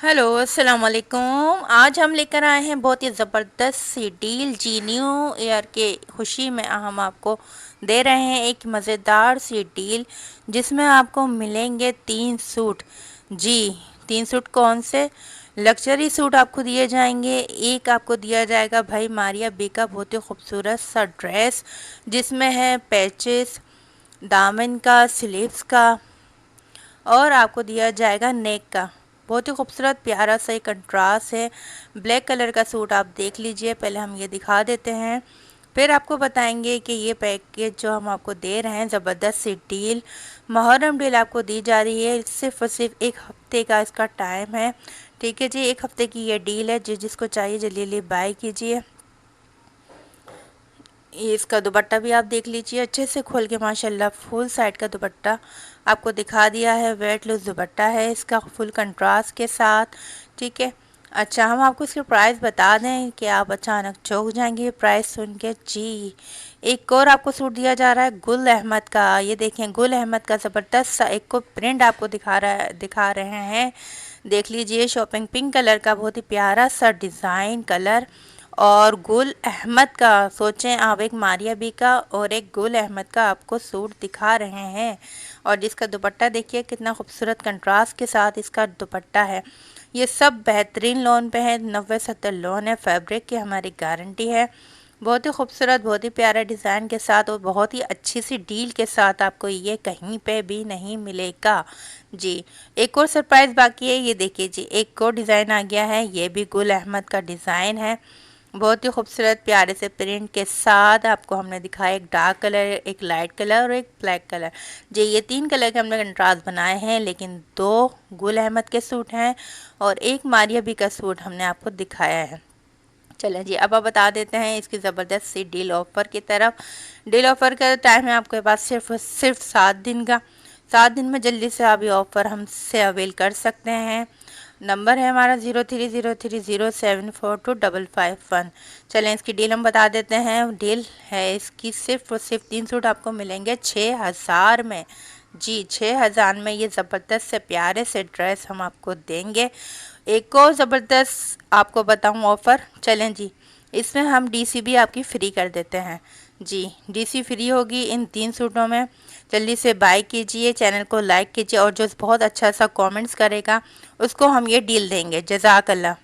Hello अस्सलाम वालेकुम। आज हम लेकर आए हैं बहुत ही ज़बरदस्त सी डील। जी न्यू ईयर के खुशी में हम आपको दे रहे हैं एक मज़ेदार सी डील जिसमें आपको मिलेंगे 3 सूट। जी 3 सूट कौन से? लग्जरी सूट आपको दिए जाएंगे। एक आपको दिया जाएगा भाई मारिया बी का बहुत ही खूबसूरत सा ड्रेस जिसमें है पैचेस, दामन का, स्लीव्स का, और आपको दिया जाएगा नेक का। बहुत ही खूबसूरत प्यारा सा एक कंट्रास्ट है। ब्लैक कलर का सूट आप देख लीजिए। पहले हम ये दिखा देते हैं, फिर आपको बताएंगे कि ये पैकेज जो हम आपको दे रहे हैं ज़बरदस्त सी डील, मुहर्रम डील आपको दी जा रही है। सिर्फ और सिर्फ एक हफ्ते का इसका टाइम है। ठीक है जी, एक हफ्ते की ये डील है। जिसको चाहिए जल्दी जल्दी बाय कीजिए। ये इसका दुपट्टा भी आप देख लीजिए अच्छे से खोल के, माशाल्लाह फुल साइड का दुपट्टा आपको दिखा दिया है। वेट लूज दुपट्टा है इसका फुल कंट्रास्ट के साथ। ठीक है। अच्छा, हम आपको इसके प्राइस बता दें कि आप अचानक चौंक जाएंगे प्राइस सुन के। जी, एक और आपको सूट दिया जा रहा है गुल अहमद का। ये देखें, गुल अहमद का ज़बरदस्त सा एक को प्रिंट आपको दिखा रहे हैं। देख लीजिए, शॉपिंग पिंक कलर का बहुत ही प्यारा सा डिज़ाइन कलर। और गुल अहमद का, सोचें आप, एक मारिया बी का और एक गुल अहमद का आपको सूट दिखा रहे हैं। और जिसका दुपट्टा देखिए कितना खूबसूरत कंट्रास्ट के साथ इसका दुपट्टा है। ये सब बेहतरीन लोन पे है, 90-70 लोन है। फैब्रिक की हमारी गारंटी है। बहुत ही खूबसूरत, बहुत ही प्यारा डिज़ाइन के साथ और बहुत ही अच्छी सी डील के साथ आपको ये कहीं पे भी नहीं मिलेगा। जी, एक और सरप्राइज़ बाकी है। ये देखिए जी, एक और डिज़ाइन आ गया है। ये भी गुल अहमद का डिज़ाइन है। बहुत ही खूबसूरत प्यारे से प्रिंट के साथ आपको हमने दिखाया। एक डार्क कलर, एक लाइट कलर और एक ब्लैक कलर। जी, ये 3 कलर के हमने कंट्रास्ट बनाए हैं, लेकिन 2 गुल अहमद के सूट हैं और एक मारिया बी का सूट हमने आपको दिखाया है। चलें जी, अब आप बता देते हैं इसकी ज़बरदस्त सी डील ऑफ़र की तरफ। डील ऑफ़र का टाइम है आपके पास सिर्फ 7 दिन का। 7 दिन में जल्दी से आप ये ऑफ़र हमसे अवेल कर सकते हैं। नंबर है हमारा 030307425551। चलें, इसकी डील हम बता देते हैं। डील है इसकी सिर्फ और सिर्फ 3 सूट आपको मिलेंगे 6000 में। जी, 6000 में ये ज़बरदस्त से प्यारे से ड्रेस हम आपको देंगे। एक और ज़बरदस्त आपको बताऊं ऑफ़र। चलें जी, इसमें हम डीसी भी आपकी फ्री कर देते हैं। जी, डीसी फ्री होगी इन 3 सूटों में। जल्दी से बाय कीजिए, चैनल को लाइक कीजिए और जो बहुत अच्छा सा कमेंट्स करेगा उसको हम ये डील देंगे। जज़ाकल्लाह।